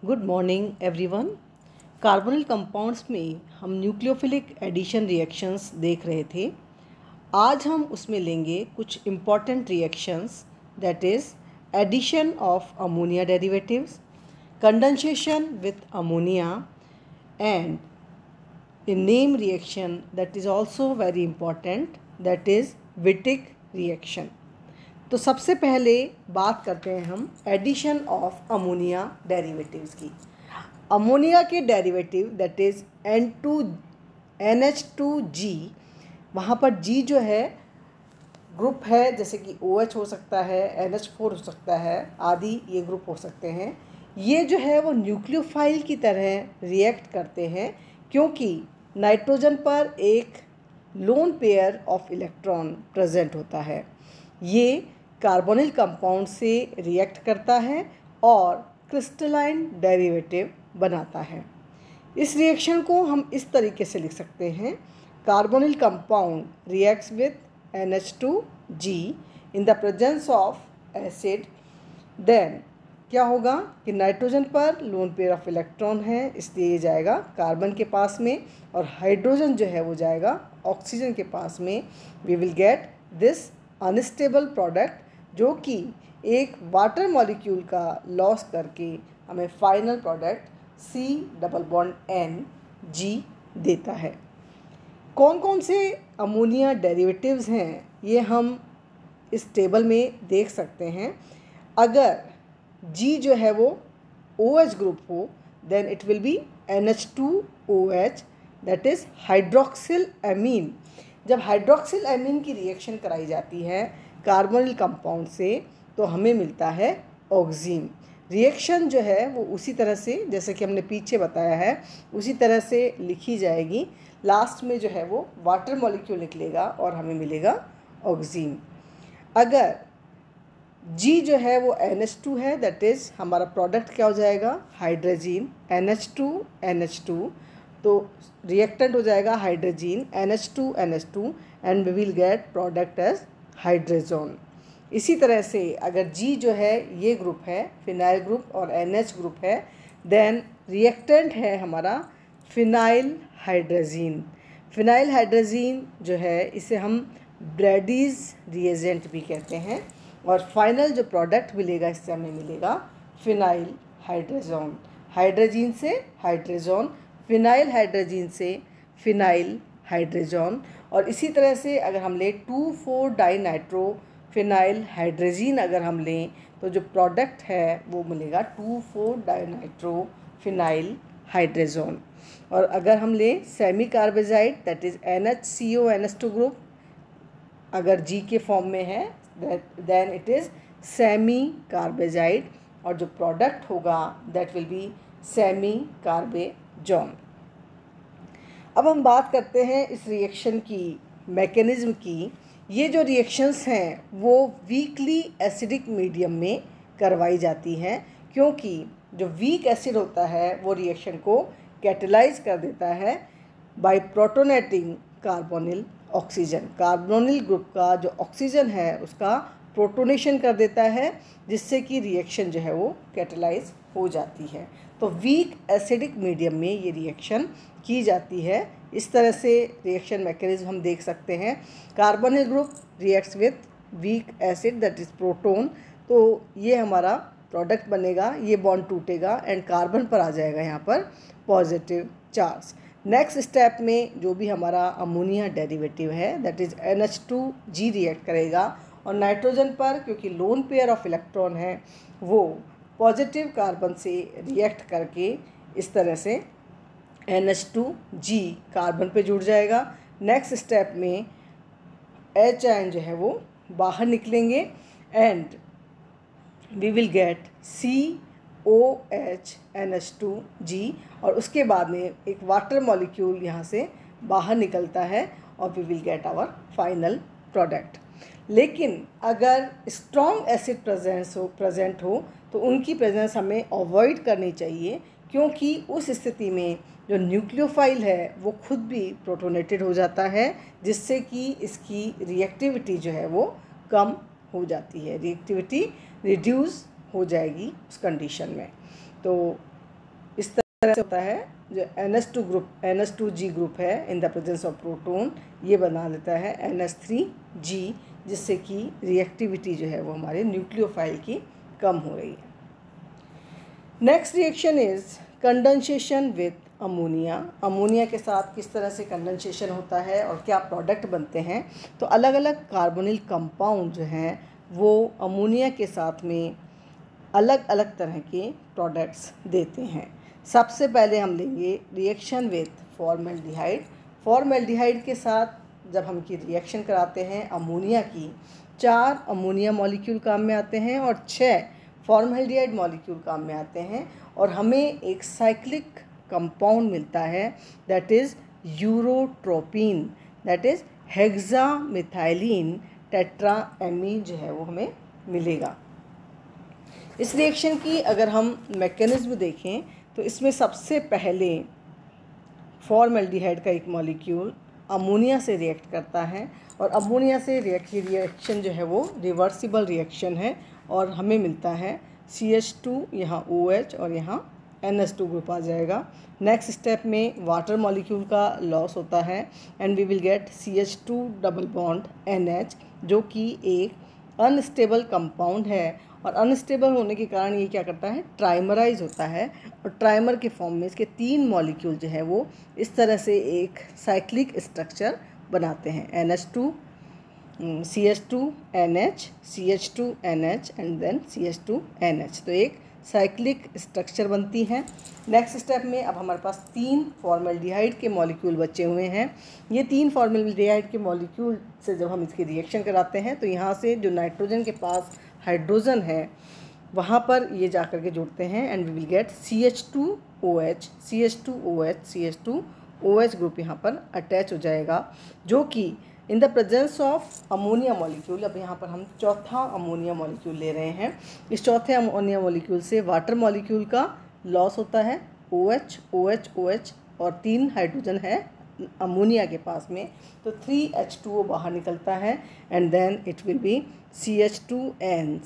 Good morning everyone. Carbonyl compounds में हम nucleophilic addition reactions देख रहे थे। आज हम उसमें लेंगे कुछ important reactions, that is addition of ammonia derivatives, condensation with ammonia and a name reaction that is also very important, that is Wittig reaction। तो सबसे पहले बात करते हैं हम एडिशन ऑफ अमोनिया डेरिवेटिव्स की। अमोनिया के डेरिवेटिव दैट इज़ NH2G, वहाँ पर G जो है ग्रुप है, जैसे कि OH हो सकता है, NH4 हो सकता है, आदि ये ग्रुप हो सकते हैं। ये जो है वो न्यूक्लियोफाइल की तरह रिएक्ट करते हैं, क्योंकि नाइट्रोजन पर एक lone pair of electron present होता है। ये कार्बोनिल कंपाउंड से रिएक्ट करता है और क्रिस्टलाइन डेरिवेटिव बनाता है। इस रिएक्शन को हम इस तरीके से लिख सकते हैं, carbonyl compound reacts with NH2G in the presence of acid, then क्या होगा कि नाइट्रोजन पर लोन पेयर ऑफ इलेक्ट्रॉन है, इसलिए ये जाएगा कार्बन के पास में, और हाइड्रोजन जो है वो जाएगा ऑक्सीजन के पास में। We will get this unstable product, जो कि एक वाटर मॉलिक्यूल का लॉस करके हमें फाइनल प्रोडक्ट C+N देता है। कौन कौन से अमोनिया डेरिवेटिव्स हैं ये हम इस टेबल में देख सकते हैं। अगर G जो है वो OH ग्रुप हो, then it will be NH2OH, that is hydroxyl amine. जब हाइड्रोक्सिल एमीन की रिएक्शन कराई जाती है कार्बोनिल कंपाउंड से, तो हमें मिलता है ऑक्सीन। रिएक्शन जो है वो उसी तरह से, जैसे कि हमने पीछे बताया है, उसी तरह से लिखी जाएगी। लास्ट में जो है वो वाटर मॉलिक्यूल निकलेगा और हमें मिलेगा ऑक्सीन। अगर G जो है वो NH2 है, दैट इज़ हमारा प्रोडक्ट क्या हो जाएगा, हाइड्रोजीन, NH2 तो रिएक्टेंट हो जाएगा hydrazine NH2 and we will get product as hydrazone. इसी तरह से अगर G जो है ये ग्रुप है फिनाइल ग्रुप और NH ग्रुप है, देन रिएक्टेंट है हमारा फिनाइल हाइड्रोजीन। फिनाइल हाइड्रोजीन जो है इसे हम ब्रैडीज रिएजेंट भी कहते हैं, और फाइनल जो प्रोडक्ट मिलेगा इससे हमें मिलेगा फिनाइल हाइड्रोजन। हाइड्रोजीन से हाइड्रोजन, फिनाइल हाइड्रोजीन से फिनाइल हाइड्रोजन। और इसी तरह से अगर हम लें 2,4-डाइनाइट्रो फिनाइल हाइड्रोजीन अगर हम लें, तो जो प्रोडक्ट है वो मिलेगा 2,4-डाइनाइट्रो फिनाइल हाइड्रोजन। और अगर हम लें semi carbazide, that is NHCO NH2 group, अगर G के फॉर्म में है, then it is semi carbazide, और जो प्रोडक्ट होगा that will be सेमी कार्बेजॉन। अब हम बात करते हैं इस रिएक्शन की मैकेनिज्म की। ये जो रिएक्शंस हैं वो वीकली एसिडिक मीडियम में करवाई जाती हैं, क्योंकि जो वीक एसिड होता है वो रिएक्शन को कैटेलाइज कर देता है by protonating carbonyl oxygen. Carbonyl group का जो ऑक्सीजन है उसका प्रोटोनेशन कर देता है, जिससे कि रिएक्शन जो है वो कैटेलाइज हो जाती है। तो वीक एसिडिक मीडियम में ये रिएक्शन की जाती है। इस तरह से रिएक्शन मैकेनिज्म हम देख सकते हैं। Carbonyl group reacts with weak acid that is proton, तो ये हमारा प्रोडक्ट बनेगा, ये बॉन्ड टूटेगा एंड कार्बन पर आ जाएगा यहाँ पर पॉजिटिव चार्ज। नेक्स्ट स्टेप में जो भी हमारा अमोनिया डेरिवेटिव है दैट इज़ NH2G रिएक्ट करेगा, और नाइट्रोजन पर क्योंकि लोन पेयर ऑफ इलेक्ट्रॉन है वो पॉजिटिव कार्बन से रिएक्ट करके इस तरह से NH2G कार्बन पे जुड़ जाएगा। नेक्स्ट स्टेप में H आयन जो है वो बाहर निकलेंगे and we will get COH NH2G, और उसके बाद में एक वाटर मॉलिक्यूल यहाँ से बाहर निकलता है और we will get our final product. लेकिन अगर स्ट्रॉन्ग एसिड प्रेजेंट हो तो उनकी प्रेजेंस हमें अवॉइड करनी चाहिए, क्योंकि उस स्थिति में जो न्यूक्लियोफाइल है वो खुद भी प्रोटोनेटेड हो जाता है, जिससे कि इसकी रिएक्टिविटी जो है वो कम हो जाती है, रिएक्टिविटी रिड्यूस हो जाएगी उस कंडीशन में। तो इस तरह से होता है। जो NH2 ग्रुप NH2G ग्रुप है इन द प्रेजेंस ऑफ प्रोटॉन, ये बना लेता है NH3G, जिससे कि रिएक्टिविटी जो है वो हमारे न्यूक्लियोफाइल की कम हो रही है। Next reaction is condensation with ammonia. Ammonia के साथ किस तरह से कंडेंसेशन होता है और क्या प्रोडक्ट बनते हैं। तो अलग अलग कार्बोनिल कंपाउंड जो हैं वो अमोनिया के साथ में अलग अलग तरह के प्रोडक्ट्स देते हैं। सबसे पहले हम लेंगे रिएक्शन विथ फॉर्मेल्डिहाइड। फॉर्मेल्डिहाइड के साथ जब हम की रिएक्शन कराते हैं अमोनिया की, 4 अमोनिया मॉलिक्यूल काम में आते हैं और 6 फॉर्मेल्डिहाइड मॉलिक्यूल काम में आते हैं, और हमें एक साइक्लिक कंपाउंड मिलता है that is urotropine, that is hexamethylene tetramine जो है वो हमें मिलेगा। इस रिएक्शन की अगर हम मैकेनिज्म देखें तो इसमें सबसे पहले फॉर्मेल्डिहाइड का एक मॉलिक्यूल अमोनिया से रिएक्ट करता है, और अमोनिया से रिएक्शन जो है वो रिवर्सिबल रिएक्शन है, और हमें मिलता है CH2, यहाँ OH और यहाँ NH2 ग्रुप आ जाएगा। नेक्स्ट स्टेप में वाटर मॉलिक्यूल का लॉस होता है and we will get CH2 double bond NH, जो कि एक अनस्टेबल कंपाउंड है, और अनस्टेबल होने के कारण ये क्या करता है, ट्राइमराइज होता है, और ट्राइमर के फॉर्म में इसके 3 मॉलिक्यूल जो है वो इस तरह से एक साइक्लिक स्ट्रक्चर बनाते हैं, NH2 CH2 NH CH2 NH and then CH2 NH। तो एक साइक्लिक स्ट्रक्चर बनती है। नेक्स्ट स्टेप में अब हमारे पास 3 फॉर्मेल्डिहाइड के मॉलिक्यूल बचे हुए हैं। ये 3 फॉर्मेल्डिहाइड के मॉलिक्यूल से जब हम इसकी रिएक्शन कराते हैं तो यहाँ से जो नाइट्रोजन के पास हाइड्रोजन है वहाँ पर ये जा कर के जुड़ते हैं and we will get CH2OH CH2OH CH2OH group यहाँ पर अटैच हो जाएगा, जो कि in the presence of ammonia molecule. अब यहाँ पर हम चौथा अमोनिया मॉलिक्यूल ले रहे हैं। इस चौथे अमोनिया मॉलिक्यूल से वाटर मॉलिक्यूल का लॉस होता है, OH OH OH, और 3 हाइड्रोजन है अमोनिया के पास में, तो 3H2O बाहर निकलता है and then it will be CH2N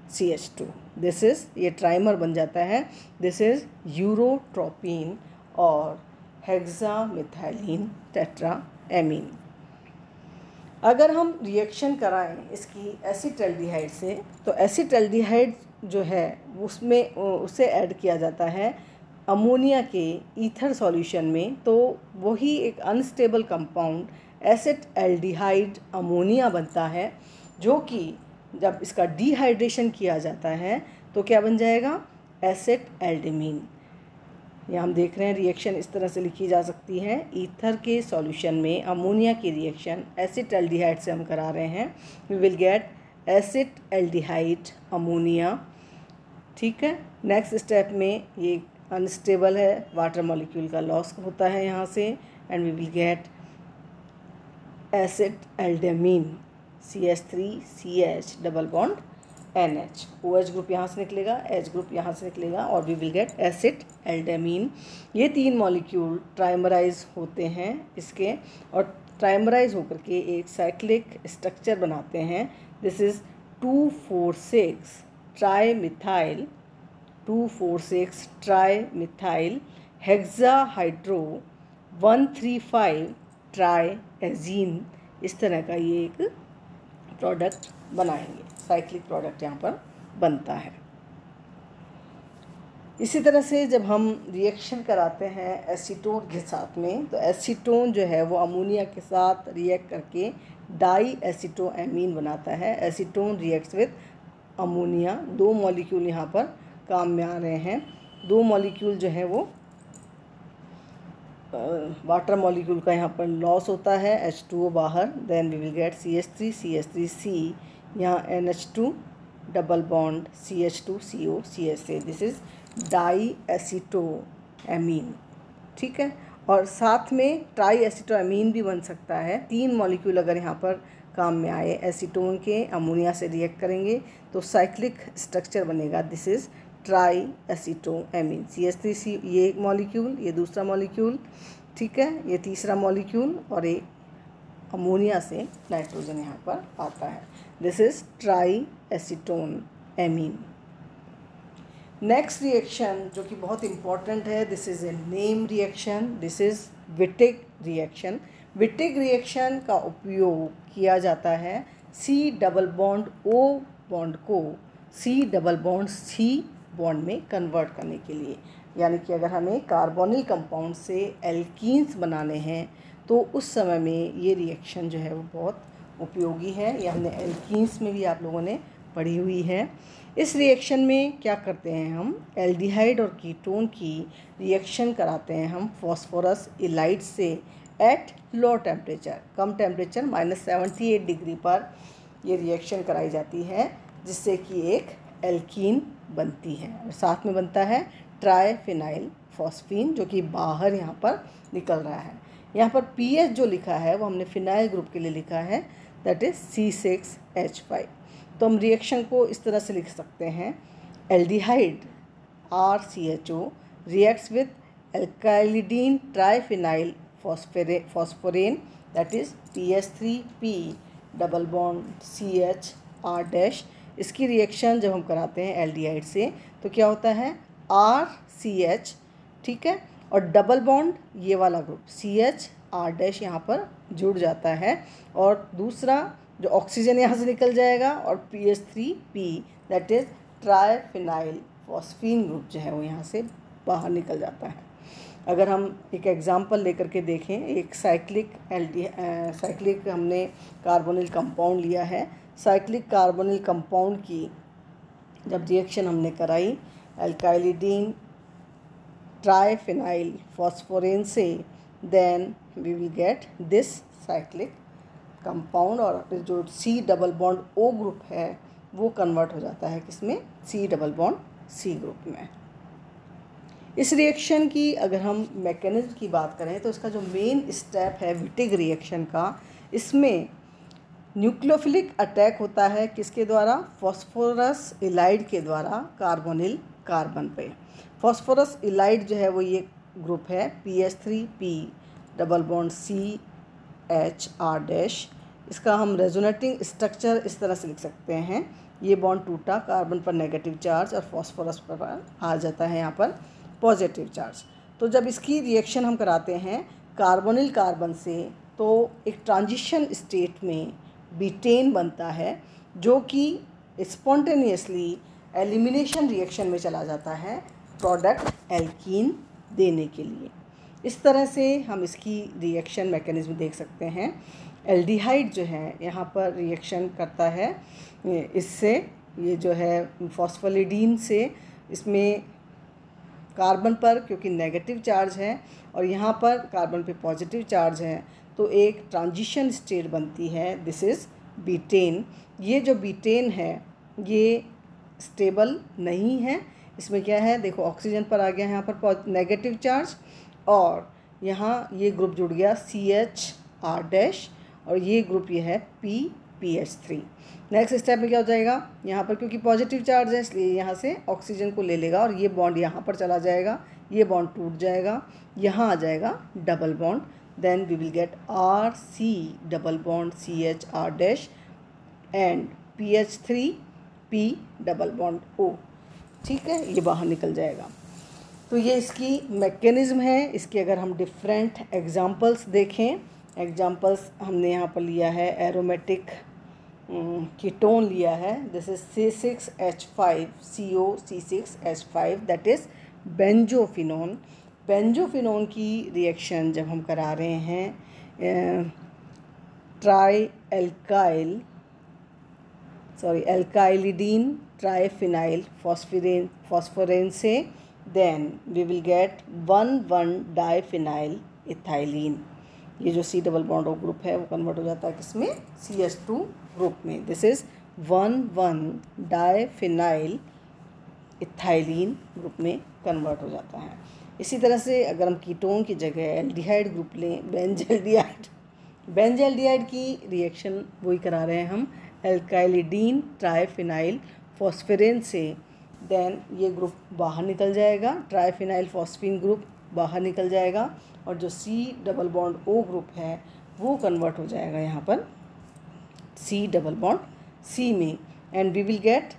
CH2 this is, ये ट्राइमर बन जाता है, दिस इज़ यूरोट्रोपिन और हेक्सामिथाइलिन टेट्राएमीन। अगर हम रिएक्शन कराएं इसकी एसिटल्डिहाइड से, तो एसिटल्डिहाइड जो है उसमें उसे ऐड किया जाता है अमोनिया के ईथर सॉल्यूशन में, तो वही एक अनस्टेबल कंपाउंड एसिटल्डिहाइड अमोनिया बनता है, जो कि जब इसका डिहाइड्रेशन किया जाता है तो क्या बन जाएगा, एसिटल्डेमीन। यहाँ हम देख रहे हैं रिएक्शन इस तरह से लिखी जा सकती है। ईथर के सॉल्यूशन में अमोनिया की रिएक्शन एसिटल्डिहाइड से हम करा रहे हैं, we will get acetaldehyde ammonia. ठीक है, नेक्स्ट स्टेप में ये अनस्टेबल है, वाटर मॉलिक्यूल का लॉस होता है यहाँ से and we will get acetaldimine CH3CH double bond NH, OH group यहाँ से निकलेगा, H ग्रुप यहाँ से निकलेगा और वी विल गेट एसिटल्डेमीन। ये 3 मॉलिक्यूल ट्राइमराइज होते हैं इसके, और ट्राइमराइज होकर के एक साइक्लिक स्ट्रक्चर बनाते हैं, दिस इज़ 2,4,6 ट्राइमिथाइल 2,4,6 ट्राइमिथाइल हेक्साहाइड्रो 1,3,5 ट्राइएजीन। इस तरह का ये एक प्रोडक्ट बनाएंगे, साइक्लिक प्रोडक्ट यहाँ पर बनता है। इसी तरह से जब हम रिएक्शन कराते हैं एसीटोन के साथ में, तो एसीटोन जो है वो अमोनिया के साथ रिएक्ट करके डाई एसीटोएमीन बनाता है। Acetone reacts with ammonia, 2 molecule यहाँ पर काम में आ रहे हैं। 2 मॉलिक्यूल जो है वो वाटर मॉलिक्यूल का यहाँ पर लॉस होता है, H2O बाहर, then we will gate CH3 यहाँ NH2 double bond CH2CO CH3, this is di acetoamine. ठीक है, और साथ में ट्राई एसीटोएमीन भी बन सकता है। 3 मॉलिक्यूल अगर यहाँ पर काम में आए एसीटोन के, अमोनिया से रिएक्ट करेंगे तो साइक्लिक स्ट्रक्चर बनेगा, दिस इज़ ट्राई एसीटोएमीन। CH3 ये एक मॉलिक्यूल, ये दूसरा मॉलिक्यूल, ठीक है, ये तीसरा मॉलिक्यूल, और ये अमोनिया से नाइट्रोजन यहाँ पर आता है, this is tri acetoamine. Next reaction जो कि बहुत इम्पॉर्टेंट है, this is a name reaction, this is Wittig reaction. Wittig reaction का उपयोग किया जाता है C double bond O bond को C double bond C bond में कन्वर्ट करने के लिए। यानी कि अगर हमें कार्बोनिल कंपाउंड से एल्कीन्स बनाने हैं तो उस समय में ये रिएक्शन जो है वो बहुत उपयोगी है। ये हमने एल्कीन्स में भी आप लोगों ने पढ़ी हुई है। इस रिएक्शन में क्या करते हैं, हम एल्डिहाइड और कीटोन की रिएक्शन कराते हैं हम फॉस्फोरस इलाइड से at low temperature, come temperature -78 degree पर ये रिएक्शन कराई जाती है, जिससे कि एक एल्कीन बनती है और साथ में बनता है ट्राइफिनाइल फॉस्फीन, जो कि बाहर यहाँ पर निकल रहा है। यहाँ पर पीएच जो लिखा है वो हमने फिनाइल ग्रुप के लिए लिखा है, दैट इज़ C6H5। तो हम रिएक्शन को इस तरह से लिख सकते हैं, aldehyde RCHO reacts with alkylidene triphenyl phosphorane, that is PH3P double bond CH R dash. इसकी रिएक्शन जब हम कराते हैं एल्डिहाइड से तो क्या होता है, RCH, ठीक है, और डबल बॉन्ड ये वाला ग्रुप CH R डैश यहाँ पर जुड़ जाता है और दूसरा जो ऑक्सीजन यहाँ से निकल जाएगा और PH3P that is triphenyl phosphine group जो है वो यहाँ से बाहर निकल जाता है। अगर हम एक एग्जांपल लेकर के देखें, एक साइक्लिक हमने कार्बोनिल कंपाउंड लिया है। साइक्लिक कार्बोनिल कंपाउंड की जब रिएक्शन हमने कराई एल्काइलिडीन ट्राइफिनाइल फॉस्फोरेन से, then we will get this cyclic compound और जो C double bond O group है वो कन्वर्ट हो जाता है किसमें, C double bond C group में। इस रिएक्शन की अगर हम मैकेनिज्म की बात करें तो इसका जो मेन स्टेप है विटिग रिएक्शन का, इसमें न्यूक्लियोफिलिक अटैक होता है किसके द्वारा, फॉस्फोरस इलाइड के द्वारा कार्बोनिल कार्बन पे। फॉस्फोरस इलाइड जो है वो ये ग्रुप है PH3P double bond CH R dash. इसका हम रेजोनेटिंग स्ट्रक्चर इस तरह से लिख सकते हैं, ये बॉन्ड टूटा, कार्बन पर नेगेटिव चार्ज और फॉस्फोरस पर आ जाता है यहाँ पर पॉजिटिव चार्ज। तो जब इसकी रिएक्शन हम कराते हैं कार्बोनिल कार्बन से तो एक ट्रांजिशन स्टेट में बीटेन बनता है जो कि स्पॉन्टेनियसली एलिमिनेशन रिएक्शन में चला जाता है प्रोडक्ट एल्कीन देने के लिए। इस तरह से हम इसकी रिएक्शन मैकेनिज्म देख सकते हैं। एल्डिहाइड जो है यहाँ पर रिएक्शन करता है इससे, ये जो है फॉस्फोलिडीन से, इसमें कार्बन पर क्योंकि नेगेटिव चार्ज है और यहाँ पर कार्बन पे पॉजिटिव चार्ज है तो एक ट्रांजिशन स्टेट बनती है, दिस इज़ बीटेन। ये जो बीटेन है ये स्टेबल नहीं है, इसमें क्या है, देखो ऑक्सीजन पर आ गया यहाँ पर नेगेटिव चार्ज और यहाँ ये ग्रुप जुड़ गया CH R डैश और ये ग्रुप ये है PH3। नेक्स्ट स्टेप में क्या हो जाएगा, यहाँ पर क्योंकि पॉजिटिव चार्ज है इसलिए यहाँ से ऑक्सीजन को ले लेगा और ये बॉन्ड यहाँ पर चला जाएगा, ये बॉन्ड टूट जाएगा, यहाँ आ जाएगा double bond, then we will get RC double bond CH R dash and PH3P double bond O, ठीक है, ये बाहर निकल जाएगा। तो ये इसकी मैकेनिज़्म है। इसके अगर हम डिफरेंट एग्जांपल्स देखें, एग्जांपल्स हमने यहाँ पर लिया है एरोमेटिक कीटोन लिया है, this is C6H5 CO C6H5 that is benzophenone. Benzophenone की रिएक्शन जब हम करा रहे हैं एल्काइलिडीन ट्राइफिनाइल फॉस्फोरेन से, then we will get 1,1 diphenyl ethylene. ये जो C double bond O group है वो कन्वर्ट हो जाता है किसमें, CH2 ग्रुप में, this is 1,1 diphenyl ethylene group में कन्वर्ट हो जाता है। इसी तरह से अगर हम कीटोन की जगह एल्डिहाइड ग्रुप लें, बेंजल्डिहाइड की रिएक्शन वही करा रहे हैं हम एल्काइलिडीन ट्राइफिनाइल फॉस्फोरेन से, देन ये ग्रुप बाहर निकल जाएगा, ट्राइफिनाइल फॉस्फीन ग्रुप बाहर निकल जाएगा और जो C double bond O group है वो कन्वर्ट हो जाएगा यहाँ पर C डबल बॉन्ड C में, and we will get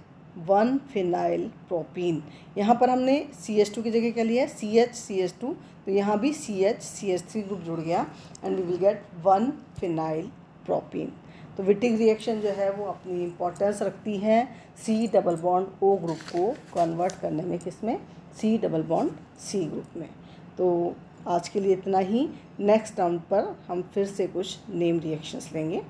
1 phenyl propene. यहाँ पर हमने CH2 की जगह क्या लिया है, CH2, तो यहाँ भी CH3 ग्रुप जुड़ गया and we will get 1 phenyl propene. तो विटिंग रिएक्शन जो है वो अपनी इम्पोर्टेंस रखती है C double bond O group को कन्वर्ट करने में, किसमें, C double bond C group में। तो आज के लिए इतना ही। नेक्स्ट राउंड पर हम फिर से कुछ नेम रिएक्शंस लेंगे।